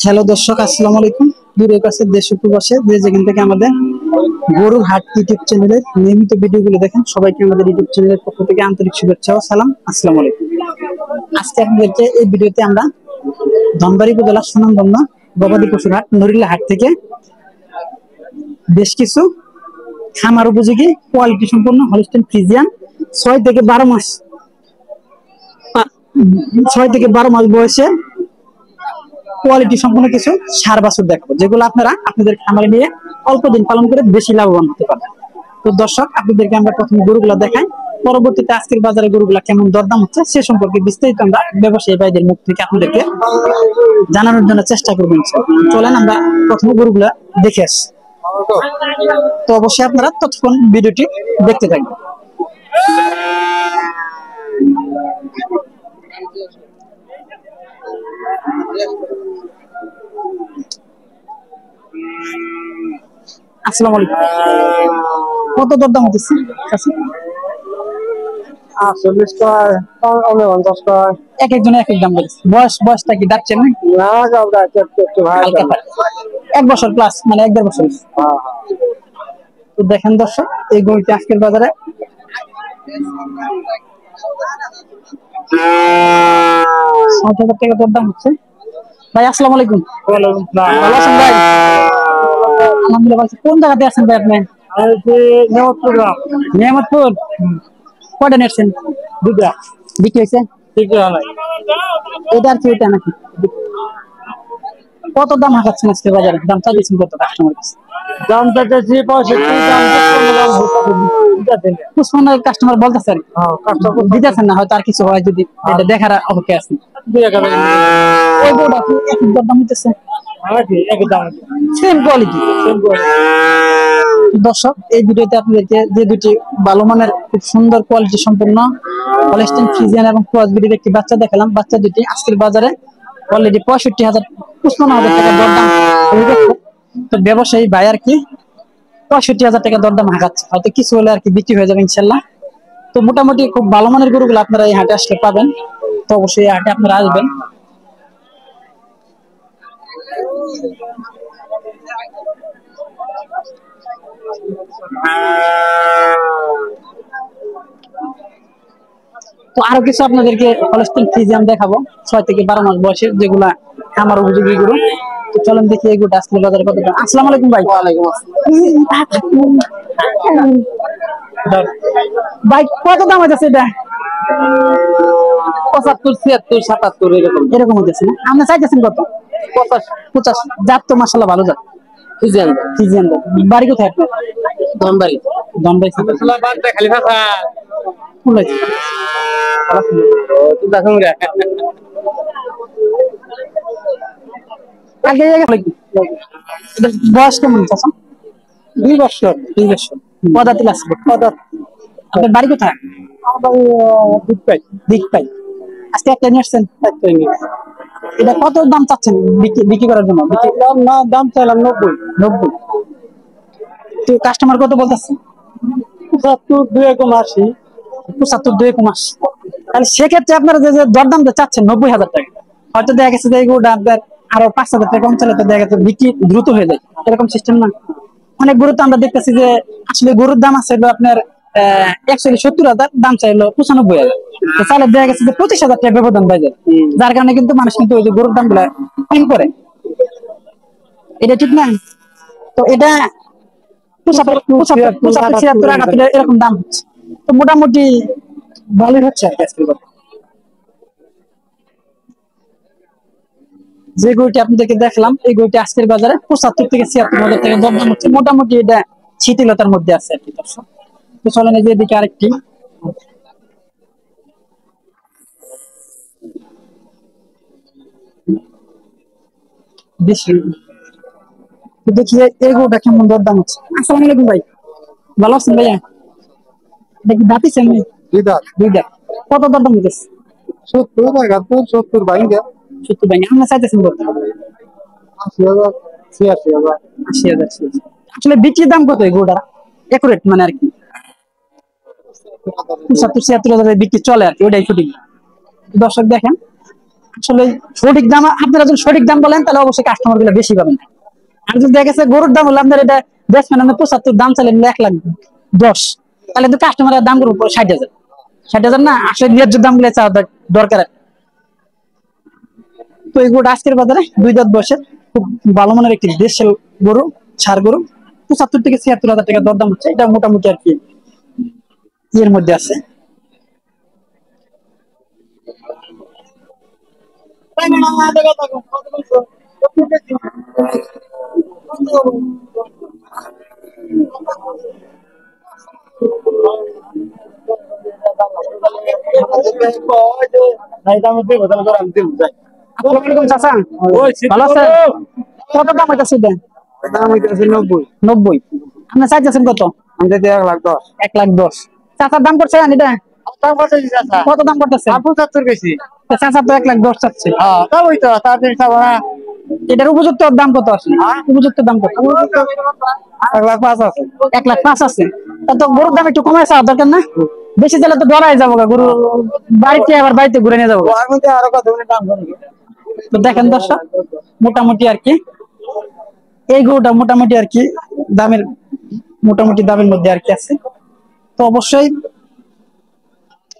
Hello দর্শক, আসসালামু আলাইকুম। দূরের কাছে দেশ উপবাসে যে যেখান থেকে আমাদের গরুর হাট ইউটিউব চ্যানেলের নিয়মিত ভিডিওগুলো দেখেন, সবাইকে আমাদের ইউটিউব চ্যানেলের পক্ষ থেকে আন্তরিক শুভেচ্ছা ও সালাম। আসসালামু আলাইকুম। আজকে আপনাদেরকে এই ভিডিওতে আমরা ধনবাড়ী উপজেলার সুনামধন্য গবাদি পশুর হাট নড়িলা হাট থেকে বেশ কিছু খামার উপযোগী কোয়ালিটি সম্পন্ন হলস্টাইন ফ্রিজিয়ান 6 থেকে 12 মাস বয়সে কোয়ালিটি সম্পন্ন কিছু ষাঁড় বাছুর দেখাবো, যেগুলো আপনারা আপনাদের খামারে নিয়ে অল্প দিন পালন করে বেশি লাভবান হতে পারবেন। তো দর্শক, আপনাদেরকে আমরা প্রথমে গরুগুলা দেখাই, পরবর্তীতে আজকের বাজারে গরুগুলা কেমন দরদাম হচ্ছে সে সম্পর্কে বিস্তারিত আমরা ব্যবসায়ী ভাইদের মুখ থেকে আপনাদেরকে জানানোর জন্য চেষ্টা করবেন। চলেন আমরা প্রথমে গরুগুলা দেখে আসি। তো অবশ্যই আপনারা ততক্ষণ ভিডিওটি দেখতে থাকবেন। আসসালামু আলাইকুম। কত দরদাম হতেছে? 40 টাকা, 50 টাকা। এক একজনের এক এক দাম বলেছে। বয়সটা কি দাঁড়ছে না? না, যাওটা একটু ভালো। 1 বছর প্লাস, মানে 1-1.5 বছর। তো দেখেন দর্শক, এই গরুটি আজকের বাজারে 60,000 টাকা দরদাম হচ্ছে। ভাই আসসালামু আলাইকুম। ভালো আছেন ভাই? আলহামদুলিল্লাহ ভালো আছি। কোন জায়গাতে আছেন ভাই আপনি? নেমতপুর গ্রাম। নিয়ামতপুর। কয়টা নেটছেন? 2টা। বিক্রি হয়েছে? ঠিক আছে। এটা আর কি, এটা নাকি? কত দাম হাঁকাচ্ছেন আজকে বাজারে? দাম চাইছেন কত কাস্টমার কাছে? দাম চাইতেছি 65, দাম 55 কাস্টমার বলতেছে আর কি। দিতেছেন না, হয়তো আর কিছু হয় যদি, এটা দেখার অপেক্ষা আছে। ওই গরুটা কি একই দাম হইতেছে? Same quality. দর্শক, এই ভিডিওতে আপনাদেরকে যে দুটি ভালো মানের খুব সুন্দর কোয়ালিটি সম্পন্ন হলস্টাইন ফ্রিজিয়ান এবং ক্রস ব্রিডের একটি বাচ্চা দেখালাম। বাচ্চা দুটি আজকের বাজারে অলরেডি 55,000 টাকা দরদাম হয়ে গেছে। তো ব্যবসায়ী ভাই আর কি 65,000 টাকা দরদাম হাঁকাচ্ছে, হয়তো কিছু হলে আর কি বিক্রি হয়ে যাবে ইনশাল্লাহ। তো মোটামুটি খুব ভালো মানের গরুগুলো আপনারা এই হাটে আসলে পাবেন। তো অবশ্যই এই হাটে আপনারা আসবেন। তো আরো কিছু আপনাদেরকে হলস্টাইন ফ্রিজিয়ান দেখাবো 6 থেকে 12 মাস বয়সের, যেগুলা খামার উপযোগী গরু। তো চলেন দেখি এই গরুটা আজকে বাজারে কত দাম। আসসালামু আলাইকুম ভাই। ওয়ালাইকুম আসসালাম। ভাই কত দাম হইতেছে এটা? 75, 76, 77 এরকম হইতেছে না? আপনি চাইতেছেন কত? 50। জাত তো মাশাআল্লাহ ভালো জাত। ফ্রিজিয়ান। ফ্রিজিয়ান জাত। বাড়ি কোথায় আপনার? ধনবাড়ি। ধনবাড়ি। খালি ফাঁকা। কোন হইছে? তুই দেখুন রে। আগে এটা বয়স কেমন চাচা? 2 বছর। 2 বছর। পদাতি লাগছে। আপনার বাড়ি কোথায়? আমাদের দিক পাই। আজকে একটা নিয়ে আসছেন? এটা কত দাম চাচ্ছেন বিক্রি করার জন্য? দাম চাইলাম 90। তো কাস্টমার কত বলতেছে? 75, 2 কম 80। 75, 2 কম 80। তাহলে সেক্ষেত্রে আপনারা যে দরদামটা চাচ্ছেন 90,000 টাকা, হয়তো দেখা গেছে যে এগুলো আপনার আরো 5,000 টাকা কম চলে, তো দেখা গেছে বিক্রি দ্রুত হয়ে যায়। এরকম সিস্টেম না? অনেক গরু তো আমরা দেখতেছি যে আসলে গরুর দাম আছে আপনার 70,000, দাম চাইলো 95,000। তো চাইলে দেখা গেছে যে 25,000 টাকা ব্যবধান হয়ে যায়, যার কারণে কিন্তু মানুষ কিন্তু ওই যে গরুর দাম গুলা কম করে। এটা ঠিক না? তো এটা 75, 76 এরকম দাম হচ্ছে। তো মোটামুটি ভালোই হচ্ছে আর কি আজকের বাজারে। যে গরুটি আপনাদেরকে দেখলাম, এই গরুটি আজকের বাজারে 75 থেকে 76,000 টাকা দরদাম হচ্ছে। মোটামুটি এটা শিথিলতার মধ্যে আছে আর কি দর্শক। তো চলেন এই যে এদিকে আরেকটি বেশি দেখি এই গরুটা কেমন দরদাম হচ্ছে। আসসালামু আলাইকুম ভাই, ভালো আছেন ভাইয়া? এটা কি দাঁতিছেন? 2 দাঁত। 2 দাঁত। কত দরদাম হইতেছে? 70, 70 বাইঙ্গা। 70 ভাই। আমরা চাইতেছেন কত? 80,000, 86,000। 80,000। আসলে বিক্রির দাম কত এই গরুটা? একুরেট মানে আর কি 75, 76,000 বিক্রি চলে আর কি, ওটাই সঠিক। দর্শক দেখেন, আসলে সঠিক দাম আপনারা যদি সঠিক দাম বলেন তাহলে অবশ্যই কাস্টমার গুলো বেশি পাবেন। আর যদি দেখা গেছে গরুর দাম হলো আপনার এটা 10 দাম চাইলেন 1,10,000, তাহলে কিন্তু কাস্টমারের দাম করবো 60,000। 60,000 না, আসলে ন্যায্য দাম গুলো চাওয়া দরকার। তো এই গরুটা আজকের বাজারে 2 দাঁত বয়সে খুব ভালো মানের একটি দেশাল গরু, ষাঁড় গরু। 75 থেকে 76,000 টাকা দরদাম হচ্ছে। এটা মোটামুটি আর কি এর মধ্যে আছে। আসসালামু আলাইকুম চাচা, ভালো আছেন? কত দাম হইতাছে এটা? দাম হইতেছে 90। 90। আপনি চাইতেছেন কত? আমি যদি 1,10,000। 1,10,000 চাচার দাম করছেন এটা? দাম কত দিছে চাচা? কত দাম করতেছে? 75 বেশি। চাচা তো 1,10,000 চাচ্ছে। হ্যাঁ, তা ওই তো তাড়াতাড়ি খাবো না। এটার উপযুক্ত দাম কত আছে? উপযুক্ত দাম কত? 1,05,000 আছে। 1,05,000 আছে। তা তো গরুর দাম একটু কমায় চাওয়া দরকার না? বেশি দিলে তো ডরাই যাবো গা, গরু বাড়িতে আবার বাড়িতে ঘুরে নিয়ে যাবো। ওর মধ্যে আরো কত দাম করবে? তো দেখেন দর্শক, মোটামুটি আর কি এই গরুটা মোটামুটি আর কি দামের মোটামুটি দামের মধ্যে আর কি আছে। তো অবশ্যই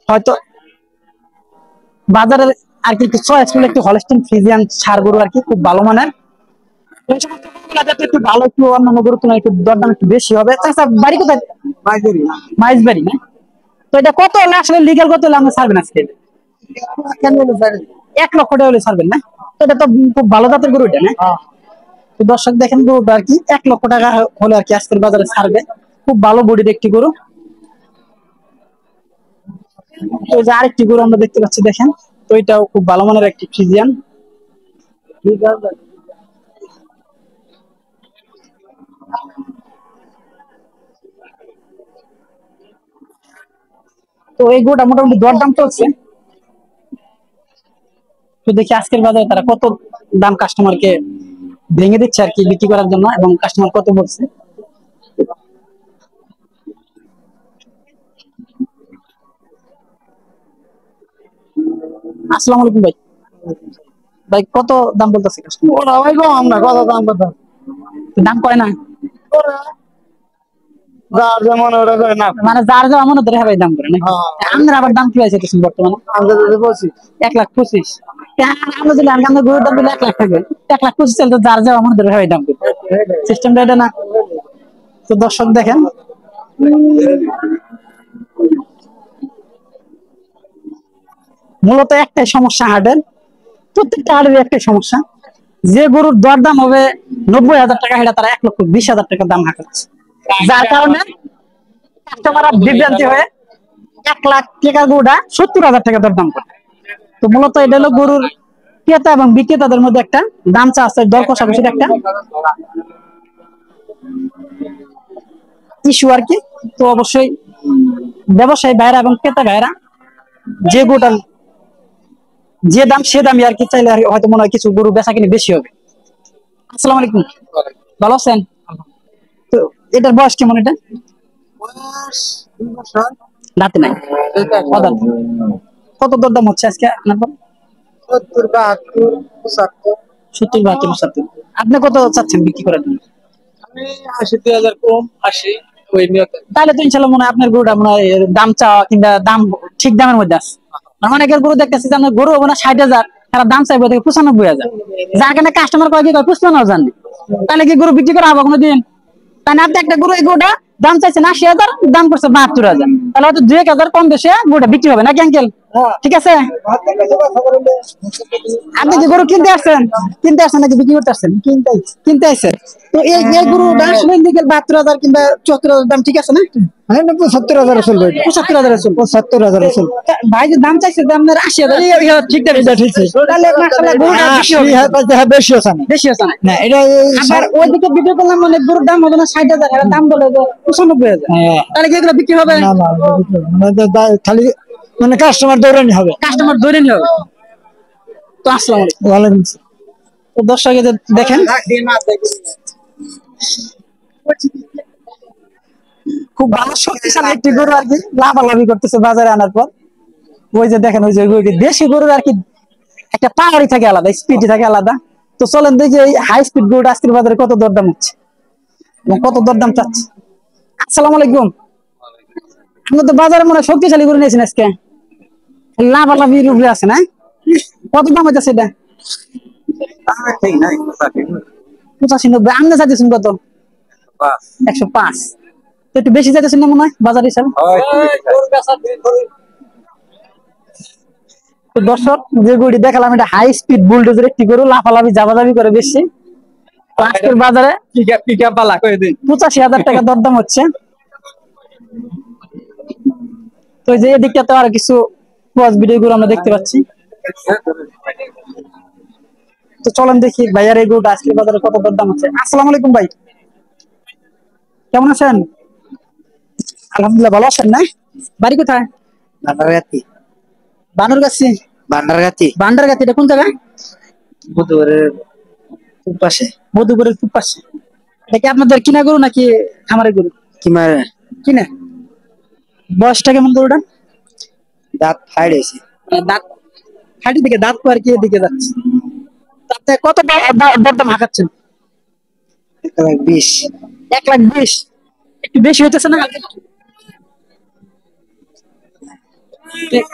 হয়তো বাজারের আর কি একটু চয়েস করলে একটু হলস্টিন ফ্রিজিয়ান ষাঁড় গরু আর কি খুব ভালো মানের। এই সমস্ত গরুগুলা যাতে একটু ভালো, একটু অন্যান্য গরুর তুলনায় একটু দরদাম একটু বেশি হবে। চাচা বাড়ি কোথায়? মাইজুরি। মাইজবাড়ি না? তো এটা কত হলে আসলে লিগ্যাল কত হলে আমরা ছাড়বেন আজকে? কেন বলে স্যার? 1,00,000 টাকা হলে ছাড়বেন না? তো এটা তো খুব ভালো জাতের গরু এটা না? তো দর্শক দেখেন গরুটা আর কি 1,00,000 টাকা হলে আর কি আজকের বাজারে ছাড়বে। খুব ভালো বডির একটি গরু। তো এই যে আরেকটি গরু আমরা দেখতে পাচ্ছি দেখেন, তো এটাও খুব ভালো মানের একটি ফ্রিজিয়ান। তো এই গরুটা মোটামুটি দরদাম চলছে। তো দেখি আজকের বাজারে তারা কত দাম কাস্টমারকে ভেঙে দিচ্ছে আর কি বিক্রি করার জন্য, এবং কাস্টমার কত বলছে। আসসালামু আলাইকুম ভাই। ভাই কত দাম বলতেছে কাস্টমার? ওরা ভাই গো আমরা কত দাম কত? দাম কয় না? যার যেমন ওরা করে না। মানে যার যা মনে ধরে ভাই দাম করে না? আপনার আবার দাম কি আছে কিছু বর্তমানে? আমরা যদি বলছি 1,25,000। আমরা যদি আমরা গরুর দাম দিলে 1,00,000 থাকবে, 1,25,000 চাইলে তো যার যা মনে ধরে ভাই দাম করবে। সিস্টেমটা এটা না? তো দর্শক দেখেন, মূলত একটাই সমস্যা হাটের, প্রত্যেকটা হাটের একটাই সমস্যা, যে গরুর দরদাম হবে 90,000 টাকা, সেটা তারা 1,20,000 টাকা দাম হাঁকাচ্ছে, যার কারণে কাস্টমার বিভ্রান্তি হয়ে 1,00,000 টাকা গরুটা 70,000 টাকা দরদাম করে। তো মূলত এটা হলো গরুর ক্রেতা এবং বিক্রেতাদের মধ্যে একটা দাম চা আছে, দর কষাকষির একটা ইস্যু আর কি। তো অবশ্যই ব্যবসায়ী ভাইরা এবং ক্রেতা ভাইরা যে গরুটার যে দাম সে দামই আর কি চাইলে আর হয়তো মনে হয় কিছু গরু বেচা কিনে বেশি হবে। আসসালামু আলাইকুম, ভালো আছেন? তো এটার বয়স কেমন? এটা দাঁতে নাই, অদাঁত। কত দরদাম হচ্ছে আজকে আপনার? 70, 72, 75। 70, 72, 75। আপনি কত চাচ্ছেন বিক্রি করার জন্য? আমি 80,000 কম 80 ওই নিয়তে। তাহলে তো ইনশাল্লাহ মনে হয় আপনার গরুটা মনে হয় দাম চাওয়া কিংবা দাম ঠিক দামের মধ্যে আছে। অনেকের গরু দেখতেছি যে আপনার গরু হবে না 60,000, তারা দাম চাইবে থেকে 95,000, যার কারণে কাস্টমার কয় কি কয় 55,000। তাহলে কি গরু বিক্রি করা হবে কোনোদিন? তাহলে আপনি একটা গরু, এই গরুটা দাম চাইছেন 80,000, দাম করছে 72,000, তাহলে হয়তো 2,000 কম বেশি গরুটা বিক্রি হবে নাকি আঙ্কেল? ঠিক আছে। আপনি কি গরু কিনতে আসছেন? কিনতে আসছেন নাকি বিক্রি করতে আসছেন? কিনতে আসছেন। তো এই গরুটা আসলে 72,000 কিংবা 74,000 দাম ঠিক আছে না? 75,000 চলবে। 75,000 চলবে। 75,000 চলবে। ভাই যে দাম চাইছে যে আপনার 80,000, ঠিক আছে ঠিক আছে। তাহলে মাশাআল্লাহ গরুটা বেশি হবে। বেশি আছে না। বেশি আছে না? না এটা আবার ওইদিকে বিক্রি করলাম মানে গরুর দাম হবে না 60,000, এর দাম বলে যে 95,000, তাহলে কি এগুলো বিক্রি হবে? না না খালি মানে কাস্টমার দৌড়ানি হবে। কাস্টমার ধরে নিয়ে হবে। তো আসসালামু আলাইকুম। ওয়ালাইকুম তো দর্শক এই যে দেখেন, খুব ভালো শক্তিশালী একটি গরু আর কি লাভালাভি করতেছে বাজারে আনার পর। ওই যে দেখেন ওই যে দেশি গরুর আর কি একটা পাওয়ারই থাকে আলাদা, স্পিডই থাকে আলাদা। তো চলেন দেখি এই হাই স্পিড গরুটা আজকের বাজারে কত দরদাম হচ্ছে এবং কত দরদাম চাচ্ছে। আসসালামু আলাইকুম। আপনি তো বাজারে মনে হয় শক্তিশালী গরু নিয়েছেন আজকে, লাভালাভির উপরে আছে না? কত দাম হচ্ছে এটা? 85-90। আমনে চাইতেছেন কত? 105। একটু বেশি চাইতেছেন না মনে হয় বাজার হিসাবে? তো দর্শক, যে গরুটি দেখালাম এটা হাই স্পিড বুলডোজার একটি গরু, লাফালাফি জাবাজাবি করে বেশি। আজকের বাজারে 85,000 টাকা দরদাম হচ্ছে। তো যে এদিকটাতে আর কিছু ক্রস ভিডিও গুলো আমরা দেখতে পাচ্ছি। তো চলেন দেখি ভাইয়ার এই গরুটা আজকের বাজারে কত দরদাম হচ্ছে। আসসালামু আলাইকুম ভাই, কেমন আছেন? আলহামদুলিল্লাহ, ভালো আছেন না? বাড়ি কোথায়? ভান্ডারগাতি। বানরগাছি। ভান্ডারগাতি। ভান্ডারগাছি এটা কোন জায়গায়? বুধবারের পাশে। মধুপুরের খুব পাশে। এটা কি আপনাদের কিনা গরু নাকি খামারের গরু? কিনা। বয়সটা কেমন গরুটা? দাঁত ফাইড হয়েছে। দাঁত হাঁটি দিকে, দাঁত তো আর কি এদিকে যাচ্ছে। তাতে কত দরদাম হাঁকাচ্ছেন? 1,20,000। 1,20,000 একটু বেশি হইতেছে না?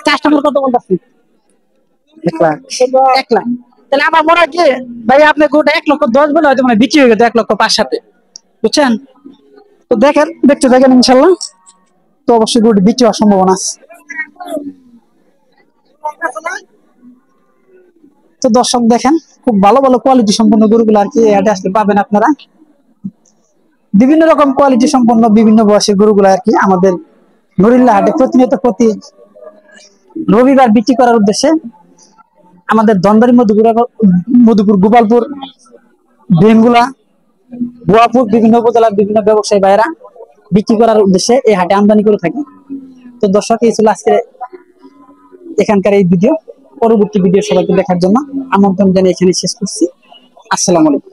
কাস্টমার কত বলতেছে? 1,00,000। 1,00,000। তাহলে আমার মনে হয় কি ভাই, আপনি গরুটা 1,10,000 বলে হয়তো মানে বিক্রি হয়ে গেছে 1,05,000 সাথে, বুঝছেন? তো দেখেন, দেখতে দেখেন ইনশাল্লাহ। তো অবশ্যই গরুটি বিক্রি হওয়ার সম্ভাবনা আছে। তো দর্শক দেখেন, খুব ভালো ভালো কোয়ালিটি সম্পন্ন গরুগুলো আর কি হাটে আসলে পাবেন আপনারা। বিভিন্ন রকম কোয়ালিটি সম্পন্ন বিভিন্ন বয়সের গরুগুলো আর কি আমাদের নুরিল্লাহ হাটে প্রতিনিয়ত প্রতি রবিবার বিক্রি করার উদ্দেশ্যে আমাদের ধনবাড়ি, মধুপুর, গোপালপুর, বেঙ্গুলা, বুয়াপুর বিভিন্ন উপজেলার বিভিন্ন ব্যবসায়ী ভাইয়েরা বিক্রি করার উদ্দেশ্যে এই হাটে আমদানি করে থাকে। তো দর্শক, এই ছিল আজকে এখানকার এই ভিডিও। পরবর্তী ভিডিও সবাইকে দেখার জন্য আমন্ত্রণ জানিয়ে এখানে শেষ করছি। আসসালামু আলাইকুম।